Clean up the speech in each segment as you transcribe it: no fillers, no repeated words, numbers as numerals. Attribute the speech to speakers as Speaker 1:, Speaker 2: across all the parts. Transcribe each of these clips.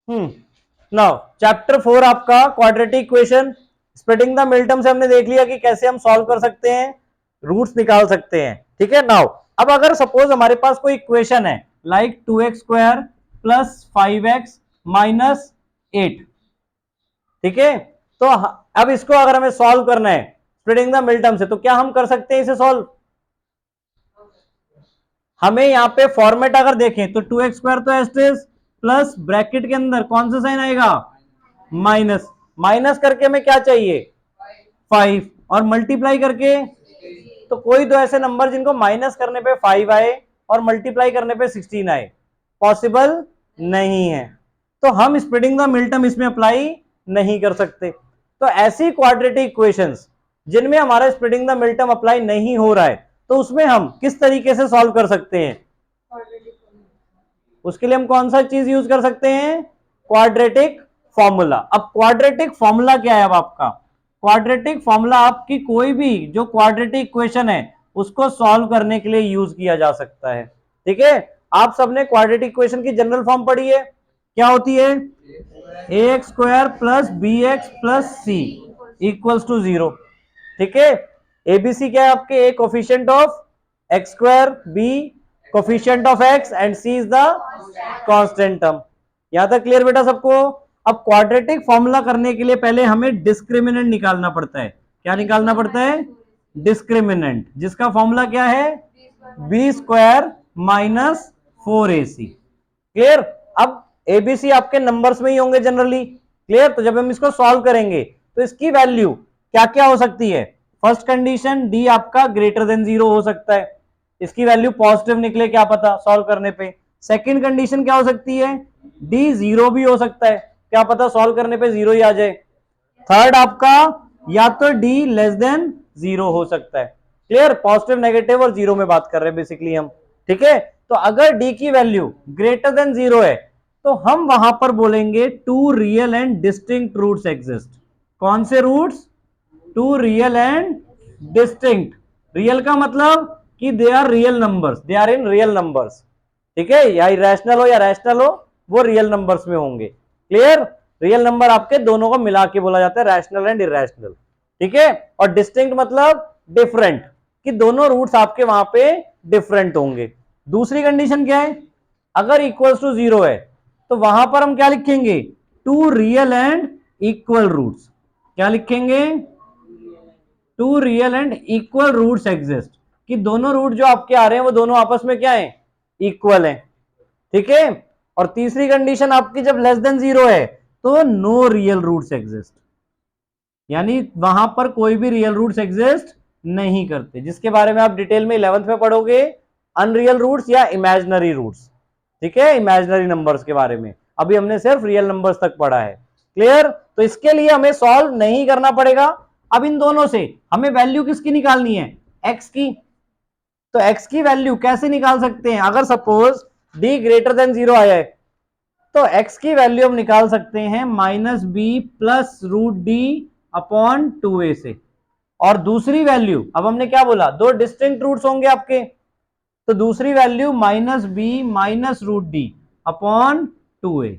Speaker 1: Now chapter 4 आपका quadratic equation, splitting the midterm से हमने देख लिया कि कैसे हम सॉल्व कर सकते हैं, रूट्स निकाल सकते हैं। ठीक है, नाउ अब अगर सपोज हमारे पास कोई इक्वेशन है like 2x² plus 5x minus 8, ठीक है, तो अब इसको अगर हमें सॉल्व करना है स्प्लिटिंग द मिडटर्म से, तो क्या हम कर सकते हैं इसे सॉल्व? हमें यहाँ पे फॉर्मेट अगर देखें तो 2x² तो एस्टेस प्लस ब्रैकेट के अंदर कौन सा साइन आएगा? माइनस। माइनस करके हमें क्या चाहिए? 5, और मल्टीप्लाई करके, तो कोई दो ऐसे नंबर जिनको माइनस करने पे 5 आए और मल्टीप्लाई करने पे 16 आए, पॉसिबल नहीं है, तो हम स्प्लिटिंग द मिडटर्म इसमें अप्लाई नहीं कर सकते। तो ऐसी क्वाड्रेटिक इक्वेशंस जिनमें हमारा स्प्लिटिंग द मिडटर्म अप्लाई नहीं हो रहा है, तो उसमें हम किस तरीके से सॉल्व कर सकते हैं? उसके लिए हम कौन सा चीज यूज कर सकते हैं? Quadratic formula. अब क्वाड्रेटिक फॉर्मूला क्या है? अब आपका क्वाड्रेटिक फॉर्मूला आपकी कोई भी जो क्वाड्रेटिक इक्वेशन है उसको सॉल्व करने के लिए यूज किया जा सकता है। ठीक है, आप सबने क्वाड्रेटिक इक्वेशन की जनरल फॉर्म पढ़ी है, क्या होती है? ax² plus bx plus C equals to 0। ठीक है, एबीसी क्या है आपके? A coefficient of x², b coefficient of x and c is the constant term. यहां तक क्लियर बेटा सबको? अब क्वाड्रेटिक फॉर्मूला करने के लिए पहले हमें डिस्क्रिमिनेंट निकालना पड़ता है। क्या निकालना पड़ता है? डिस्क्रिमिनेंट, जिसका फॉर्मूला क्या है? b² minus 4ac। क्लियर? अब एबीसी आपके नंबर्स में ही होंगे जनरली, क्लियर? तो जब हम इसको सॉल्व करेंगे तो इसकी वैल्यू क्या क्या हो सकती है? फर्स्ट कंडीशन डी आपका ग्रेटर देन 0 हो सकता है, इसकी वैल्यू पॉजिटिव निकले, क्या पता सॉल्व करने पे। सेकंड कंडीशन क्या हो सकती है? डी 0 भी हो सकता है, क्या पता सॉल्व करने पे 0 ही आ जाए। थर्ड आपका या तो डी लेस देन 0 हो सकता है। क्लियर? पॉजिटिव, नेगेटिव और 0 में बात कर रहे हैं बेसिकली हम। ठीक है, तो अगर डी की वैल्यू ग्रेटर देन 0 है तो हम वहां पर बोलेंगे two real and distinct roots exist. कौन से roots? Two real and distinct. Real का मतलब कि they are real numbers, they are in real numbers. ठीक है, या इरेशनल हो या रैशनल हो, वो रियल नंबर्स में होंगे। क्लियर? रियल नंबर आपके दोनों को मिला के बोला जाता है रैशनल एंड इरेशनल। ठीक है, और डिस्टिंक्ट मतलब डिफरेंट, कि दोनों रूट्स आपके वहां पे डिफरेंट होंगे। दूसरी कंडीशन क्या है? अगर इक्वल्स टू 0 है तो वहां पर हम क्या लिखेंगे? Two real and equal roots. क्या लिखेंगे? Two real and equal roots exist, कि दोनों रूट जो आपके आ रहे हैं वो दोनों आपस में क्या है? इक्वल है। ठीक है, और तीसरी कंडीशन आपकी जब लेस देन 0 है तो नो रियल रूट्स एग्जिस्ट, यानी वहां पर कोई भी रियल रूट्स एग्जिस्ट नहीं करते, जिसके बारे में आप डिटेल में 11th में पढ़ोगे, अनरियल रूट्स या इमेजिनरी रूट्स। ठीक है, इमेजिनरी नंबर्स के बारे में अभी हमने सिर्फ रियल नंबर्स तक पढ़ा है। क्लियर? तो इसके लिए हमें सॉल्व नहीं करना पड़ेगा। अब इन दोनों से हमें वैल्यू किसकी निकालनी है? एक्स की। तो एक्स की वैल्यू कैसे निकाल सकते हैं? अगर सपोज डी ग्रेटर देन 0 आया है तो एक्स की वैल्यू हम निकाल सकते हैं -b plus root D upon 2a से। और दूसरी वैल्यू, अब हमने क्या बोला? दो डिस्टिंक्ट रूट्स होंगे आपके, तो दूसरी value -b minus root D upon 2a।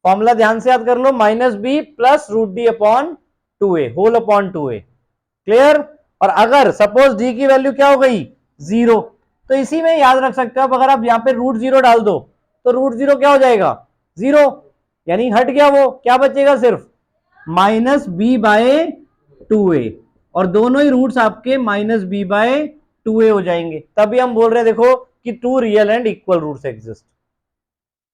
Speaker 1: Formula ध्यान से याद कर लो, -b plus root D upon 2a whole upon 2a। Clear? और अगर सपोज डी की वैल्यू क्या हो गई? 0, तो इसी में याद रख सकते हो आप, अगर आप यहां पे √0 डाल दो तो √0 क्या हो जाएगा? 0, यानी हट गया वो, क्या बचेगा? सिर्फ -b/2a, और दोनों ही रूट्स आपके -b/2a हो जाएंगे। तभी हम बोल रहे हैं देखो कि two real and equal roots exist.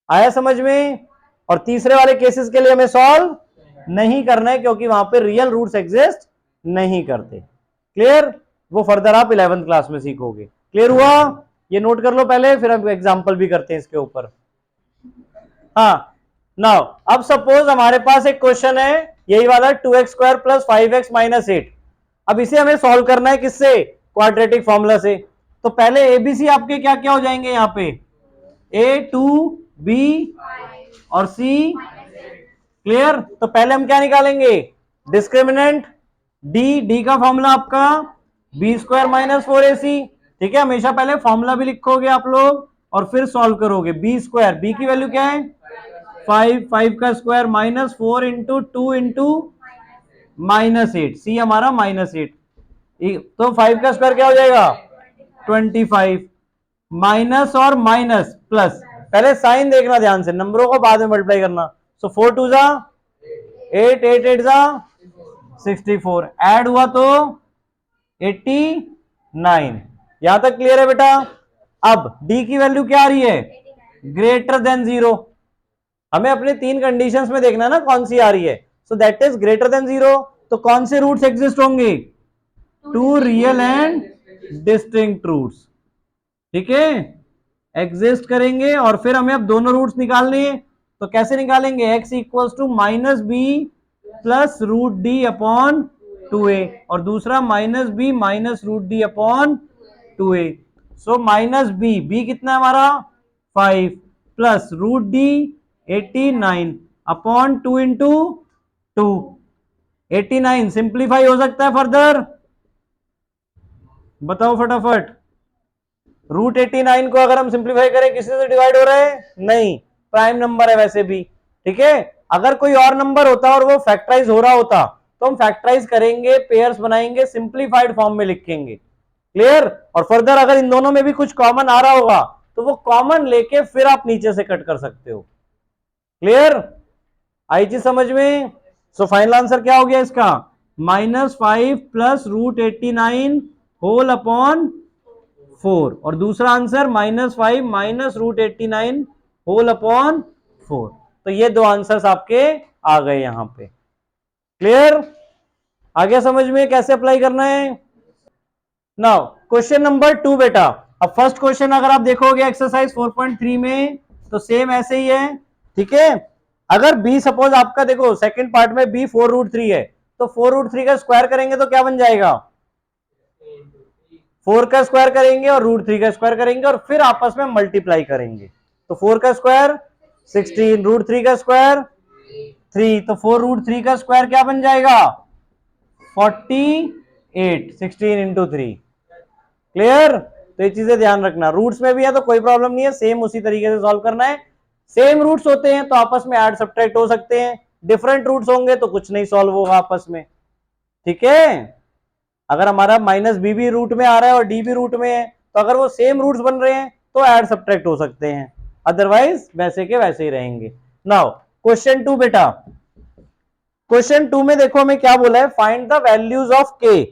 Speaker 1: आया समझ में? और तीसरे वाले केसेस के लिए हमें सॉल्व नहीं करना है, क्योंकि वहां पे रियल रूट्स एग्जिस्ट नहीं करते। क्लियर? वो फर्दर आप 11th क्लास में सीखोगे। क्लियर हुआ? ये नोट कर लो पहले, फिर हम एग्जांपल भी करते हैं इसके ऊपर। हाँ, नाउ अब सपोज हमारे पास एक क्वेश्चन है यही वाला 2x² प्लस 5x माइनस 8। अब इसे हमें सॉल्व करना है किससे? क्वाड्रेटिक फॉर्मूला से। तो पहले एबीसी आपके क्या क्या हो जाएंगे यहाँ पे? a, 2, b और c। क्लियर? तो पहले हम क्या निकालेंगे? डिस्क्रिमिनेंट डी का फॉर्मूला आपका b² माइनस 4ac। ठीक है, हमेशा पहले फॉर्मूला भी लिखोगे आप लोग और फिर सॉल्व करोगे। b² b की वैल्यू क्या है? 5 का स्क्वायर -4 इंटू 2 इंटू -8, सी हमारा -8। तो 5 का स्क्वायर क्या हो जाएगा 25, माइनस और माइनस प्लस, पहले साइन देखना ध्यान से, नंबरों को बाद में मल्टीप्लाई करना। सो 4 2 जा 8, 8 8 जा 64, ऐड हुआ तो 89। यहां तक क्लियर है बेटा। अब डी की वैल्यू क्या आ रही है ग्रेटर देन 0। हमें अपने तीन कंडीशंस में देखना ना कौन सी आ रही है। So that is greater than 0। तो कौन से रूट्स एग्जिस्ट होंगे 2 रियल एंड डिस्टिंक्ट रूट्स, ठीक है, एग्जिस्ट करेंगे। और फिर हमें अब दोनों रूट्स निकालने हैं। तो कैसे निकालेंगे x equals to -b plus root D upon 2a और दूसरा -b minus root D upon 2a। So -b कितना है हमारा 5 plus root D 89 upon 2 into 2। 89 simplify हो सकता है फर्दर, बताओ फटाफट। रूट 89 को अगर हम सिंप्लीफाई करें किसी से डिवाइड हो रहा है नहीं, प्राइम नंबर है वैसे भी, ठीक है। अगर कोई और नंबर होता और वो फैक्टराइज हो रहा होता तो हम फैक्टराइज करेंगे, पेयर्स बनाएंगे, सिंप्लीफाइड फॉर्म में लिखेंगे, क्लियर। और फर्दर अगर इन दोनों में भी कुछ कॉमन आ रहा होगा तो वो कॉमन लेके फिर आप नीचे से कट कर सकते हो, क्लियर। आई चीज समझ में। सो फाइनल आंसर क्या हो गया इसका -5 प्लस रूट 89 होल अपॉन 4 और दूसरा answer -5 minus root 89 whole upon 4। तो ये दो आंसर्स आपके आ गए यहां पे, क्लियर। आगे समझ में कैसे अप्लाई करना है। नाउ क्वेश्चन नंबर 2 बेटा। अब फर्स्ट क्वेश्चन अगर आप देखोगे एक्सरसाइज 4.3 में तो सेम ऐसे ही है, ठीक है। अगर b सपोज आपका देखो सेकंड पार्ट में b 4√3 है तो 4√3 का स्क्वायर करेंगे तो क्या बन जाएगा 4 का स्क्वायर करेंगे और √3 का स्क्वायर करेंगे और फिर आपस में मल्टीप्लाई करेंगे। तो 4 का स्क्वायर 16, √3 का स्क्वायर 3, तो 4√3 का स्क्वायर क्या बन जाएगा 48, 16 इंटू 3, क्लियर। तो ये चीजें ध्यान रखना, रूट्स में भी है तो कोई प्रॉब्लम नहीं है, सेम उसी तरीके से सॉल्व करना है। सेम रूट्स होते हैं तो आपस में ऐड सब्ट्रैक्ट हो सकते हैं, डिफरेंट रूट्स होंगे तो कुछ नहीं सॉल्व होगा आपस में, ठीक है। अगर हमारा -b भी रूट में आ रहा है और d भी रूट में है तो अगर वो सेम रूट्स बन रहे हैं तो ऐड सब्ट्रैक्ट हो सकते हैं, अदरवाइज वैसे के वैसे ही रहेंगे। नाउ क्वेश्चन 2 बेटा। क्वेश्चन 2 में देखो हमें क्या बोला है, find the values of k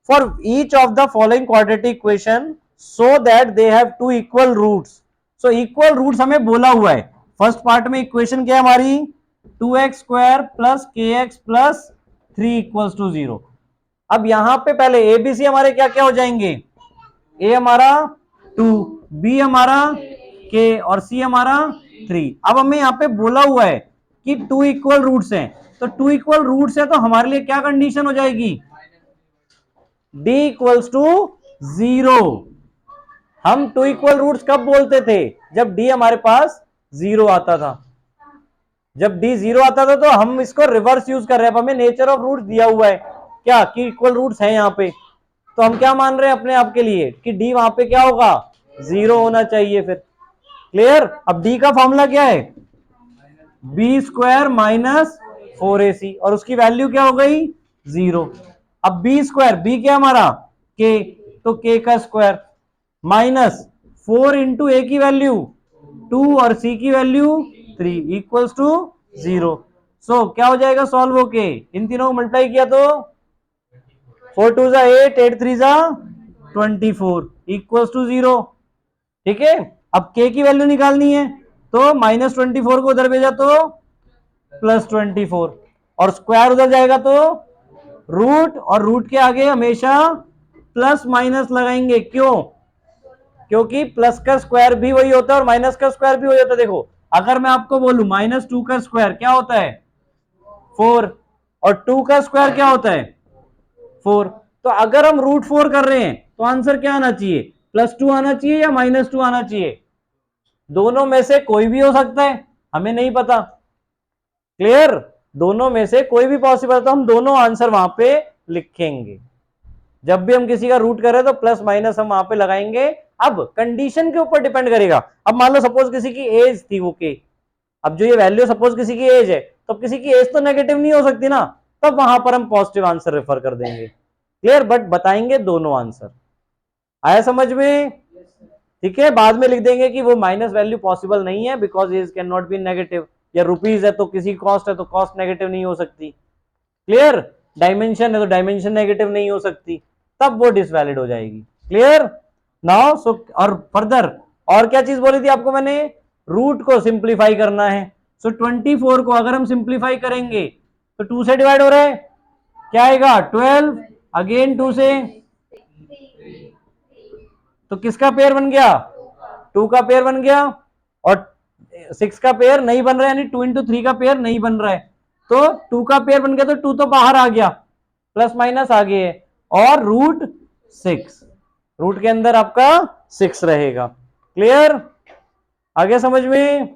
Speaker 1: for each of the following quadratic equation so that they have two equal roots. So equal roots हमें बोला हुआ है। फर्स्ट पार्ट में इक्वेशन क्या है हमारी 2x square plus kx plus 3 equals to 0। अब यहां पे पहले ए बी सी हमारे क्या क्या हो जाएंगे, ए हमारा 2, बी हमारा k और सी हमारा 3। अब हमें यहां पे बोला हुआ है कि 2 इक्वल रूट्स हैं, तो 2 इक्वल रूट्स है तो हमारे लिए क्या कंडीशन हो जाएगी d इक्वल्स टू 0। हम 2 इक्वल रूट्स कब बोलते थे जब d हमारे पास 0 आता था। जब d 0 आता था तो हम इसको रिवर्स यूज कर रहे हैं, अब हमें नेचर ऑफ रूट्स दिया हुआ है क्या कि इक्वल रूट्स हैं यहाँ पे, तो हम क्या मान रहे हैं अपने आप के लिए कि d वहां पे क्या होगा 0 होना चाहिए फिर, क्लियर। अब d का फॉर्मूला क्या है b स्क्वायर माइनस 4ac और उसकी वैल्यू क्या हो गई 0। अब b स्क्वायर, b क्या हमारा k, तो k का स्क्वायर माइनस 4 इंटू ए की वैल्यू 2 और c की वैल्यू 3 इक्वल्स टू 0। सो क्या हो जाएगा सॉल्व होके, इन तीनों को मल्टीप्लाई किया तो 4 2 जा 8, 8 3 जा 24 इक्वल्स टू 0, ठीक है। अब k की वैल्यू निकालनी है तो -24 को उधर भेजा तो +24 और स्क्वायर उधर जाएगा तो रूट, और रूट के आगे हमेशा प्लस माइनस लगाएंगे, क्यों, क्योंकि प्लस का स्क्वायर भी वही होता है और माइनस का स्क्वायर भी वही होता है। देखो अगर मैं आपको बोलूं -2 का स्क्वायर क्या होता है 4 और 2 का स्क्वायर क्या होता है 4, तो अगर हम √4 कर रहे हैं तो आंसर क्या आना चाहिए +2 आना चाहिए या -2 आना चाहिए, दोनों में से कोई भी हो सकता है, हमें नहीं पता, क्लियर। दोनों में से कोई भी पॉसिबल है तो हम दोनों आंसर वहां पे लिखेंगे। जब भी हम किसी का रूट करें तो प्लस माइनस हम वहां पे लगाएंगे। अब कंडीशन के ऊपर डिपेंड करेगा। अब मान लो सपोज किसी की एज थी वो के, अब जो ये वैल्यू सपोज किसी की एज है, तो किसी की एज तो नेगेटिव नहीं हो सकती ना, तब वहां पर हम पॉजिटिव आंसर रेफर कर देंगे। क्लियर? बट बताएंगे दोनों आंसर। आया समझ में? ठीक है, बाद में लिख देंगे कि वो माइनस वैल्यू पॉसिबल नहीं है because age can not be negative, या रुपीज है तो किसी कॉस्ट है तो कॉस्ट नेगेटिव नहीं हो सकती। क्लियर? डायमेंशन है तो डायमेंशन नेगेटिव नहीं हो सकती, तब वो डिसवैलिड हो जाएगी। Clear now? सो और फर्दर और क्या चीज बोली थी आपको मैंने? रूट को सिंप्लीफाई करना है। सो 24 को अगर हम सिंप्लीफाई करेंगे तो 2 से डिवाइड हो रहा है, क्या आएगा? 12, अगेन 2 से, तो किसका पेयर बन गया? 2 का पेयर बन गया, और 6 का पेयर नहीं बन रहा है, यानी 2 इंटू 3 का पेयर नहीं बन रहा है, तो 2 का पेयर बन गया, तो 2 तो बाहर आ गया, प्लस माइनस आगे है, और रूट 6, रूट के अंदर आपका 6 रहेगा। क्लियर? आगे समझ में?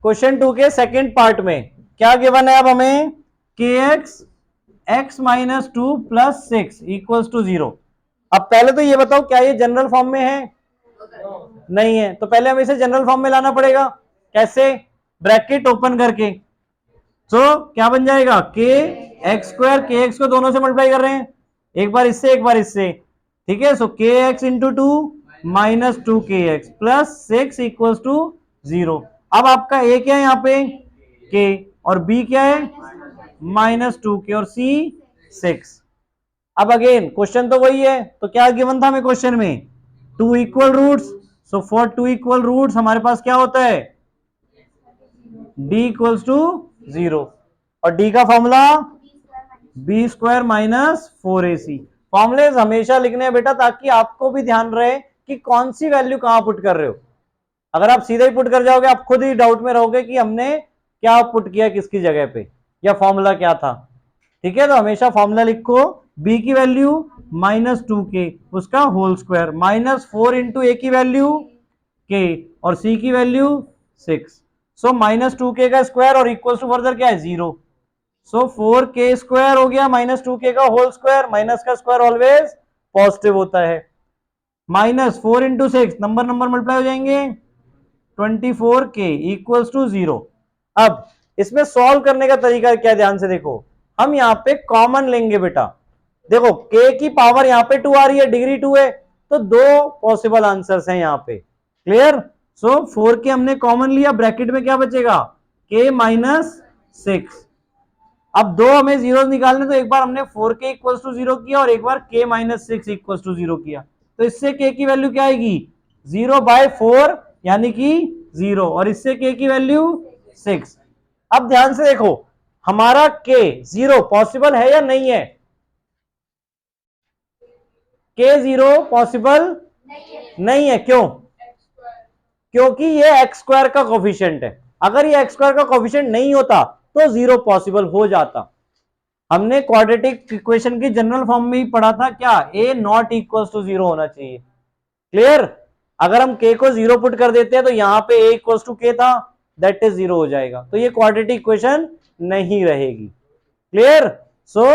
Speaker 1: क्वेश्चन 2 के सेकंड पार्ट में क्या गिवन है अब हमें? K x x minus 2 plus 6 equals to 0। अब पहले तो ये बताओ क्या ये जनरल फॉर्म में है? नहीं है, तो पहले हमें इसे जनरल फॉर्म में लाना पड़ेगा। कैसे? ब्रैकेट ओपन करके, तो क्या बन जाएगा? के एक्स स्क्वायर, के एक्स को दोनों से मल्टीप्लाई कर रहे हैं, एक बार इससे एक बार इससे, ठीक है। सो के एक्स इंटू 2 माइनस 2 के एक्स प्लस 6 इक्वल्स टू 0। अब आपका ए क्या है यहाँ पे? के, और बी क्या है? माइनस 2 के, और सी 6। अब अगेन क्वेश्चन तो वही है, तो क्या गिवन था हमें क्वेश्चन में? 2 equal roots. So for 2 equal roots हमारे पास क्या होता है? d इक्वल्स टू 0, और d का formula B square minus 4ac। Formulae हमेशा लिखने हैं बेटा, ताकि आपको भी ध्यान रहे कि कौन सी वैल्यू कहां पुट कर रहे हो। अगर आप सीधा ही पुट कर जाओगे, आप खुद ही डाउट में रहोगे कि हमने क्या पुट किया किसकी जगह पे, या फॉर्मूला क्या था। ठीक है, तो हमेशा फॉर्मूला लिखो, b की वैल्यू माइनस 2k, उसका होल स्क्वायर, माइनस 4 इंटू ए की वैल्यू k, और c की वैल्यू 6। सो माइनस 2k का स्क्वायर और इक्वल टू फर्दर क्या है? 0। सो 4k स्क्वायर हो गया माइनस 2k का होल स्क्वायर, माइनस का स्क्वायर ऑलवेज पॉजिटिव होता है। Minus 4 into 6, number number multiply हो जाएंगे, 24k इक्वल्स टू 0। अब इसमें सॉल्व करने का तरीका क्या? ध्यान से देखो, हम यहाँ पे कॉमन लेंगे बेटा। देखो k की पावर यहाँ पे 2 आ रही है, डिग्री 2 है, तो दो पॉसिबल आंसर्स हैं यहाँ पे। क्लियर? सो 4k हमने कॉमन लिया, ब्रैकेट में क्या बचेगा? k minus 6। अब दो हमें जीरो निकालने, तो एक बार हमने 4k इक्वल्स टू 0 किया, और एक बार k माइनस 6 इक्वल्स टू 0 किया, तो इससे k की वैल्यू क्या आएगी? 0/4, यानी कि 0, और इससे k की वैल्यू 6। अब ध्यान से देखो, हमारा k 0 पॉसिबल है या नहीं है? k 0 पॉसिबल नहीं है, क्यों? क्योंकि ये एक्स स्क्वायर का कोफिशिएंट है। अगर ये एक्स स्क्वायर का कोफिशिएंट नहीं होता तो 0 पॉसिबल हो जाता। हमने क्वाड्रेटिक इक्वेशन की जनरल फॉर्म में ही पढ़ा था, क्या? a नॉट इक्वल टू 0 होना चाहिए। क्लियर? अगर हम k को 0 पुट कर देते हैं, तो यहां पे a इक्वल टू k था, दैट इज 0 हो जाएगा, तो ये क्वाड्रेटिक इक्वेशन नहीं रहेगी। Clear? So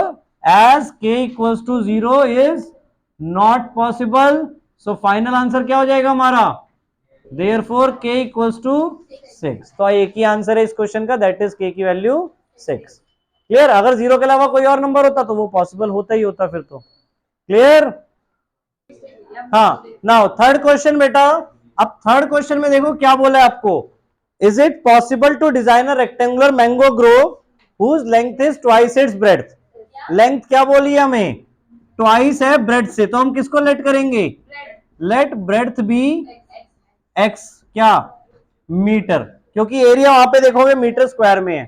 Speaker 1: as k equal to 0 is not possible, so final answer क्या हो जाएगा हमारा? Therefore k equals to 6। तो एक ही आंसर है इस क्वेश्चन का, दैट इज k की वैल्यू 6। क्लियर? अगर 0 के अलावा कोई और नंबर होता तो वो पॉसिबल होता ही होता फिर तो। क्लियर? हाँ, नाउ थर्ड क्वेश्चन बेटा। अब थर्ड क्वेश्चन में देखो क्या बोला है आपको, is it possible to design a rectangular mango grove whose length is twice its breadth. Length क्या बोली है हमें? ट्वाइस है ब्रेड्थ से, तो हम किसको लेट करेंगे? लेट ब्रेड्थ बी एक्स, क्या? मीटर, क्योंकि एरिया वहां पे देखोगे मीटर स्क्वायर में है।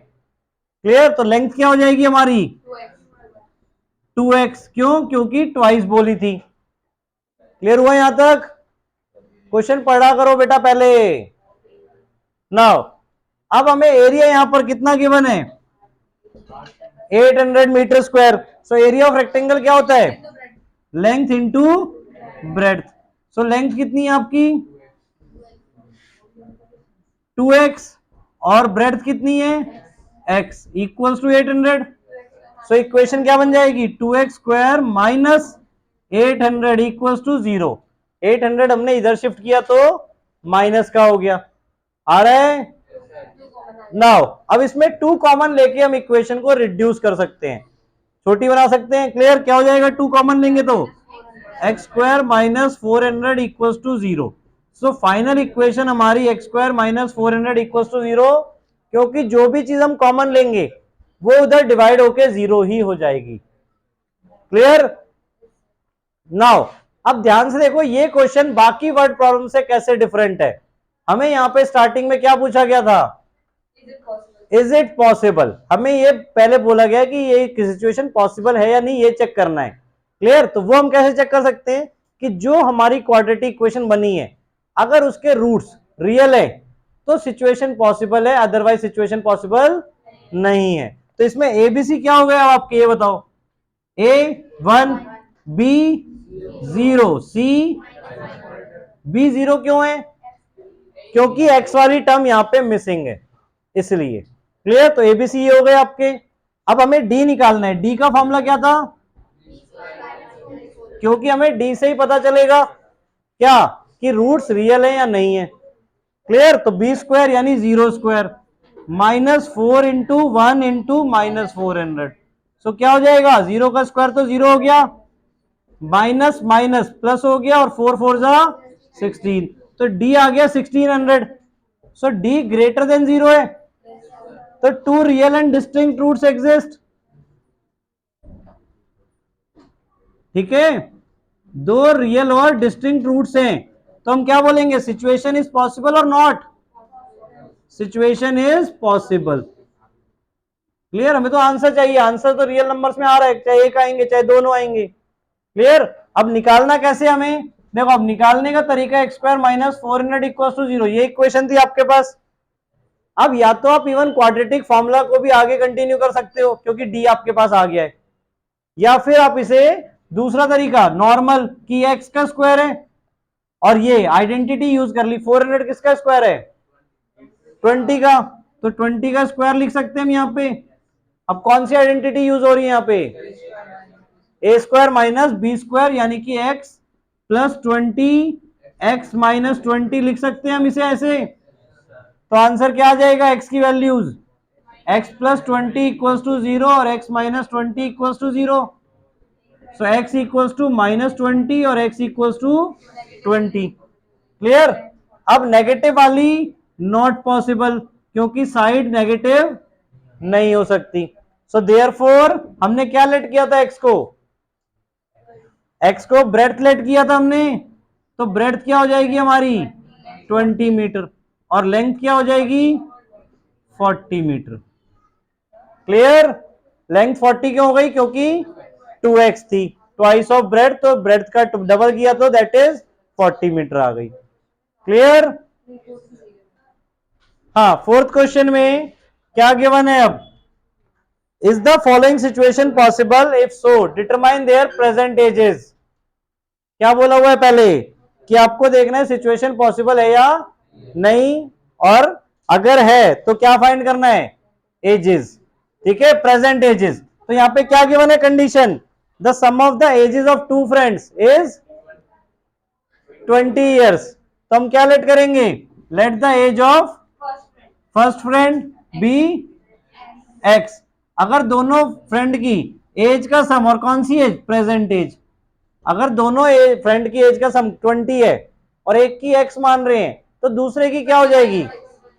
Speaker 1: क्लियर? तो लेंथ क्या हो जाएगी हमारी? 2x। क्यों? क्योंकि ट्वाइस बोली थी। क्लियर हुआ यहां तक? क्वेश्चन पढ़ा करो बेटा पहले। नाउ अब हमें एरिया यहां पर कितना गिवन है? 800 metre square. So area of rectangle क्या होता है? Length into breadth. So length कितनी है आपकी? 2x, और ब्रेड्थ कितनी है? x equals to 800। So equation क्या बन जाएगी? 2x square minus 800 equals to 0। 800 हमने इधर शिफ्ट किया तो माइनस का हो गया। आ रहा है? नाउ अब इसमें 2 कॉमन लेके हम इक्वेशन को रिड्यूस कर सकते हैं, छोटी बना सकते हैं। क्लियर? क्या हो जाएगा 2 कॉमन लेंगे तो x square minus 400 equals to 0। So final equation हमारी x square minus 400 equals to 0, क्योंकि जो भी चीज हम कॉमन लेंगे वो उधर डिवाइड होके 0 ही हो जाएगी। क्लियर? नाउ अब ध्यान से देखो, ये क्वेश्चन बाकी वर्ड प्रॉब्लम से कैसे डिफरेंट है। हमें यहां पे स्टार्टिंग में क्या पूछा गया था? Is it possible. हमें ये पहले बोला गया कि ये सिचुएशन पॉसिबल है या नहीं, ये चेक करना है। क्लियर? तो वो हम कैसे चेक कर सकते हैं कि जो हमारी क्वाड्रेटिक इक्वेशन बनी है अगर उसके रूट्स रियल है तो सिचुएशन पॉसिबल है, अदरवाइज सिचुएशन पॉसिबल नहीं है। तो इसमें एबीसी क्या हो गया आपके, ये बताओ। A1 B0 C B0 क्यों है? क्योंकि एक्स वाली टर्म यहां पे मिसिंग है इसलिए। क्लियर? तो एबीसी ये हो गए आपके। अब हमें डी निकालना है। डी का फॉर्मूला क्या था? क्योंकि हमें डी से ही पता चलेगा क्या कि रूट्स रियल है या नहीं है। क्लियर? तो बी स्क्वायर यानी 0 square minus 4 into 1 into minus 400। सो क्या हो जाएगा? 0 का स्क्वायर तो 0 हो गया, माइनस माइनस प्लस हो गया, और 4 4 जा 16, तो डी आ गया 1600। सो डी ग्रेटर देन 0 है। तो 2 real and distinct roots exist. ठीक है? 2 रियल और डिस्टिंक्ट रूट्स हैं, तो हम क्या बोलेंगे? सिचुएशन इज पॉसिबल और not? Situation is possible. Clear? हमें तो आंसर चाहिए, आंसर तो रियल नंबर्स में आ रहा है, चाहे एक आएंगे चाहे दोनों आएंगे। क्लियर? अब निकालना कैसे हमें? देखो, अब निकालने का तरीका x square minus 400 equal to 0, ये इक्वेशन थी आपके पास। अब या तो आप इवन क्वाड्रेटिक फॉर्मूला को भी आगे कंटिन्यू कर सकते हो क्योंकि डी आपके पास आ गया है, या फिर आप इसे दूसरा तरीका नॉर्मल की एक्स का स्क्वायर है और ये आइडेंटिटी यूज कर ली। 400 किसका स्क्वायर है? 20 का, तो 20 का स्क्वायर लिख सकते हैं हम यहाँ पे। अब कौन सी आइडेंटिटी यूज हो रही है यहाँ पे? ए स्क्वायर माइनस बी स्क्वायर यानी कि एक्स प्लस 20, एक्स माइनस 20 लिख सकते हैं हम इसे ऐसे। तो आंसर क्या आ जाएगा? एक्स की values x plus 20 equals to 0 और x minus 20 equals to 0। So x equals to minus 20 और एक्स इक्वल्स टू 20। क्लियर? अब नेगेटिव वाली नॉट पॉसिबल क्योंकि साइड नेगेटिव नहीं हो सकती। सो देयरफॉर हमने क्या लेट किया था? एक्स को ब्रेड्थ लेट किया था हमने, तो ब्रेड्थ क्या हो जाएगी हमारी? 20 मीटर, और लेंथ क्या हो जाएगी? 40 मीटर। क्लियर? लेंथ 40 क्यों हो गई? क्योंकि 2x थी, ट्वाइस ऑफ ब्रेड्थ, तो ब्रेड्थ का डबल किया तो दैट इज 40 मीटर आ गई। क्लियर? हाँ, फोर्थ क्वेश्चन में क्या गिवन है? अब is the following situation possible? If so determine there present ages. क्या बोला हुआ है पहले कि आपको देखना है सिचुएशन पॉसिबल है या नहीं, और अगर है तो क्या फाइंड करना है? एजेस। ठीक है? Present ages. तो यहां पे क्या गिवन है condition? The sum of the ages of two friends is 20 years. तो हम क्या लेट करेंगे? Let the age of first friend be x. अगर दोनों फ्रेंड की एज का सम, और कौन सी एज? Present as. अगर दोनों फ्रेंड की एज का सम 20 है और एक की एक्स मान रहे हैं, तो दूसरे की क्या हो जाएगी?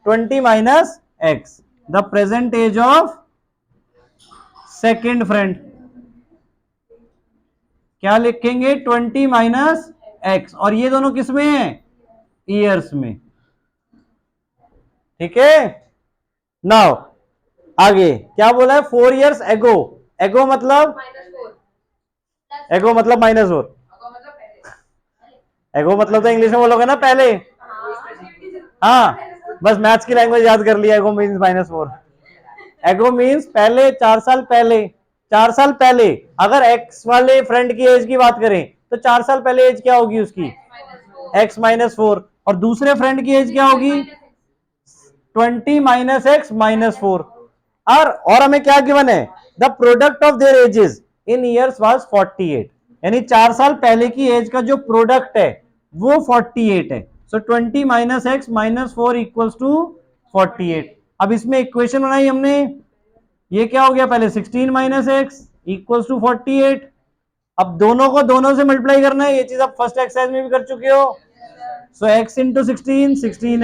Speaker 1: 20 minus x, the present age of second friend. क्या लिखेंगे? 20 माइनस एक्स, और ये दोनों किस में है? ईयर्स में। ठीक है? नाउ आगे क्या बोला है? 4 ईयर्स एगो। एगो मतलब -4। एगो मतलब तो इंग्लिश में बोलोगे ना पहले। हाँ, बस मैथ्स की लैंग्वेज याद कर लिया। एगो मीन्स -4। एगो मीन्स पहले, 4 साल पहले। 4 साल पहले अगर एक्स वाले फ्रेंड की एज की बात करें तो 4 साल पहले एज क्या होगी उसकी? X minus 4। और दूसरे फ्रेंड की एज क्या होगी? 20 माइनस एक्स माइनस 4। और हमें क्या गिवन है? The product of their edges in years was 48। यानी 4 साल पहले की एज का जो प्रोडक्ट है वो 48 है। So 20 minus x minus 4 equals to 48। अब इसमें इक्वेशन बनाई हमने, ये क्या हो गया, पहले 16 माइनस एक्स इक्वल्स टू 48। अब दोनों को दोनों से मल्टीप्लाई करना है, ये चीज आप फर्स्ट एक्सरसाइज में भी कर चुके हो। So x into 16 16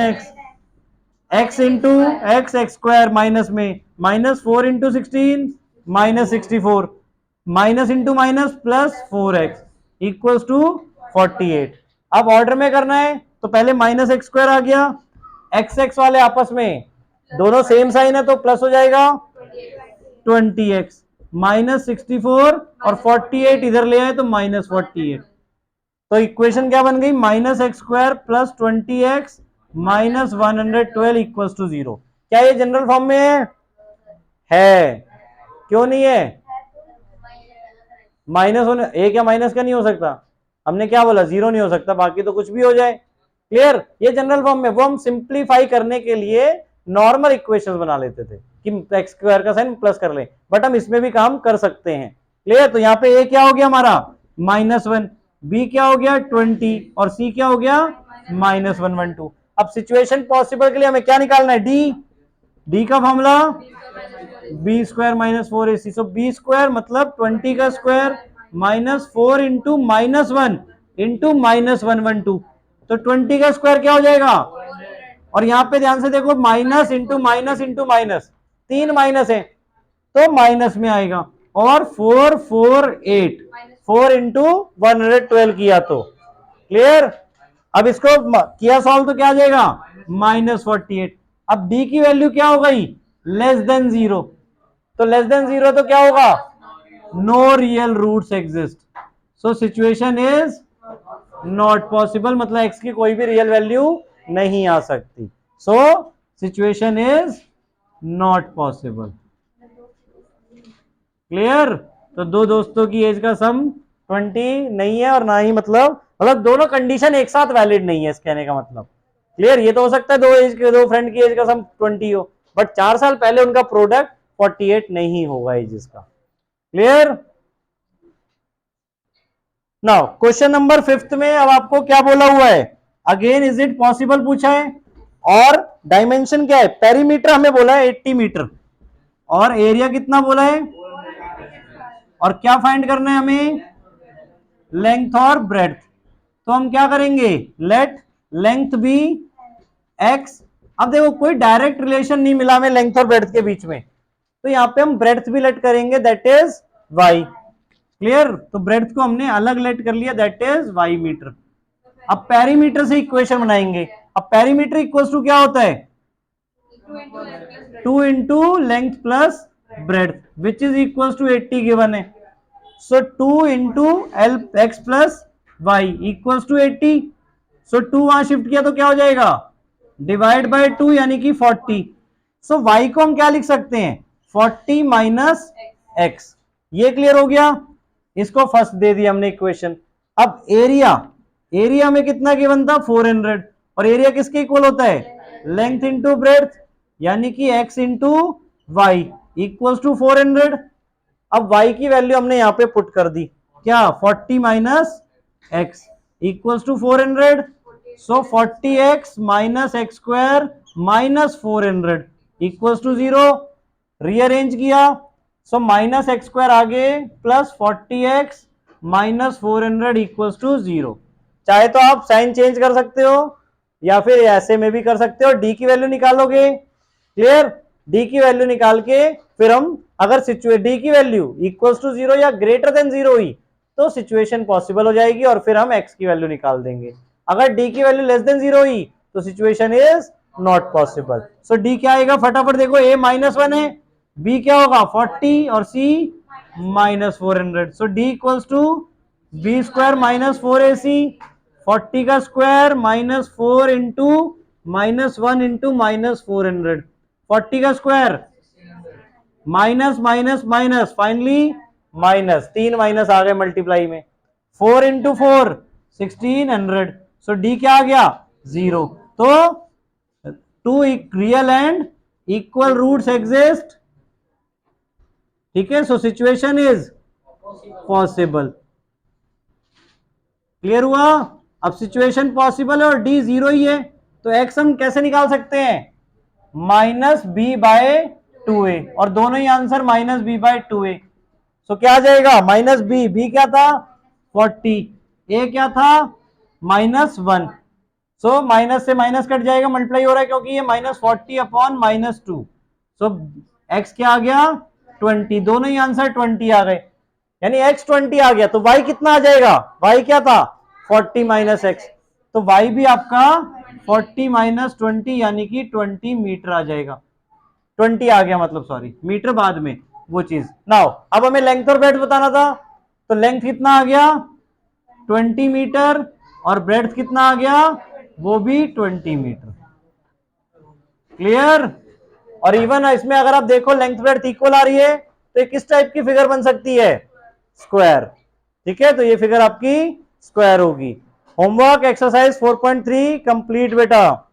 Speaker 1: x into x x square minus में minus 4 into 16 minus 64 minus into minus plus 4x equals to 48। अब ऑर्डर में करना है तो पहले माइनस एक्स स्क्वायर आ गया, एक्स एक्स वाले आपस में दोनों सेम साइन है तो प्लस हो जाएगा 20x माइनस 64 और 48 इधर ले आए तो माइनस 48। तो इक्वेशन क्या बन गई, minus x square plus 20x minus 112 equals to 0। क्या ये जनरल फॉर्म में है? क्यों नहीं है? माइनस होने, ए क्या माइनस का नहीं हो सकता? हमने क्या बोला, जीरो नहीं हो सकता, बाकी तो कुछ भी हो जाए। क्लियर? ये जनरल फॉर्म में, वो हम सिंप्लीफाई करने के लिए नॉर्मल इक्वेशंस बना लेते थे कि एक्स स्क्वायर का साइन प्लस कर ले, बट हम इसमें भी काम कर सकते हैं। क्लियर? तो यहाँ पे ए क्या हो गया हमारा -1, बी क्या हो गया 20 और सी क्या हो गया -112। अब सिचुएशन पॉसिबल के लिए हमें क्या निकालना है, डी का formula B square minus 4ac। So B square मतलब 20 का स्क्वायर माइनस 4 इंटू -1 इंटू -112। तो 20 का स्क्वायर क्या हो जाएगा, और यहां पे ध्यान से देखो minus into minus into minus, 3 minus है तो माइनस में आएगा, और 448 4 इंटू 112 किया तो क्लियर। अब इसको किया सॉल्व तो क्या आ जाएगा -48। अब डी की वैल्यू क्या हो गई, लेस देन 0। तो लेस देन 0 तो क्या होगा, no real roots exist, so situation is not possible, मतलब एक्स की कोई भी रियल वैल्यू नहीं आ सकती। So situation is not possible. Clear? तो दो दोस्तों की एज का सम 20 नहीं है, और ना ही मतलब दोनों कंडीशन एक साथ वैलिड नहीं है, इस कहने का मतलब। क्लियर? ये तो हो सकता है दो फ्रेंड की एज का सम 20 हो, बट 4 साल पहले उनका प्रोडक्ट 48 नहीं होगा एजेस का। क्लियर? नाउ क्वेश्चन नंबर 5 में अब आपको क्या बोला हुआ है, अगेन इज इट पॉसिबल पूछा है, और डायमेंशन क्या है, पेरीमीटर हमें बोला है 80 मीटर, और एरिया कितना बोला है, और क्या फाइंड करना है हमें, लेंथ और ब्रेड्थ। तो हम क्या करेंगे, लेट लेंथ बी एक्स। अब देखो कोई डायरेक्ट रिलेशन नहीं मिला हमें लेंथ और ब्रेड्थ के बीच में, तो यहां पे हम ब्रेड्थ भी लेट करेंगे, दैट इज वाई। क्लियर? तो ब्रेड्थ को हमने अलग लेट कर लिया, दैट इज वाई मीटर। अब पेरीमीटर से इक्वेशन बनाएंगे। अब पेरीमीटर इक्वल्स टू क्या होता है, 2 into length plus breadth which is equals to 80 given है। So 2 into l x plus y equals to 80। So 2 वहां शिफ्ट किया तो क्या हो जाएगा, डिवाइड बाय 2 यानी कि 40। सो वाई को हम क्या लिख सकते हैं, 40 माइनस एक्स। ये क्लियर हो गया, इसको फर्स्ट दे दिया हमने इक्वेशन। अब एरिया, एरिया में कितना गिवन था 400, और एरिया किसके इक्वल होता है, लेंथ इंटू ब्रेड्थ, यानी कि x into y equals to 400। अब y की वैल्यू हमने यहां पे पुट कर दी, क्या 40 minus x equals to 400। So 40x minus x square minus 400 equals to 0। Rearrange किया, सो माइनस एक्स स्क्वायर आगे plus 40x minus 400 equals to 0। चाहे तो आप साइन चेंज कर सकते हो, या फिर ऐसे में भी कर सकते हो, डी की वैल्यू निकालोगे। क्लियर? डी की वैल्यू निकाल के फिर हम अगर डी की वैल्यू इक्वल्स टू 0 या ग्रेटर देन 0 हुई तो सिचुएशन पॉसिबल हो जाएगी, और फिर हम एक्स की वैल्यू निकाल देंगे। अगर डी की वैल्यू लेस देन 0 हुई तो situation is not possible. So D क्या आएगा, फटाफट देखो, ए -1 है, बी क्या होगा 40 और C -400। So D equals to B square minus 4ac, 40 का स्क्वायर -4 इंटू -1 इंटू -400, 40 का square minus minus minus, finally minus, 3 minus आ गए मल्टीप्लाई में, 4 इंटू 4 1600। सो डी क्या आ गया 0। तो 2 real and equal roots exist. ठीक है, so situation is possible. Clear हुआ? अब सिचुएशन पॉसिबल है और डी 0 ही है, तो एक्स हम कैसे निकाल सकते हैं, -b/2a, और दोनों ही आंसर -b/2a। सो क्या आ जाएगा, -b, b क्या था 40, a क्या था -1। सो माइनस से माइनस कट जाएगा, मल्टीप्लाई हो रहा है क्योंकि ये -40/-2। सो x क्या आ गया 20, दोनों ही आंसर 20 आ गए, यानी x 20 आ गया। तो y कितना आ जाएगा, y क्या था 40 - x, तो y भी आपका 40 - 20 यानी कि 20 मीटर आ जाएगा। 20 आ गया मतलब, सॉरी मीटर बाद में वो चीज। नाउ अब हमें लेंथ और ब्रेड्थ बताना था, तो लेंथ कितना आ गया 20 मीटर और ब्रेड्थ कितना आ गया, वो भी 20 मीटर। क्लियर। और इवन इसमें अगर आप देखो लेंथ ब्रेड्थ इक्वल आ रही है, तो ये किस टाइप की फिगर बन सकती है, स्क्वायर। ठीक है, तो ये फिगर आपकी स्क्वायर होगी। होमवर्क एक्सरसाइज 4.3 कंप्लीट बेटा।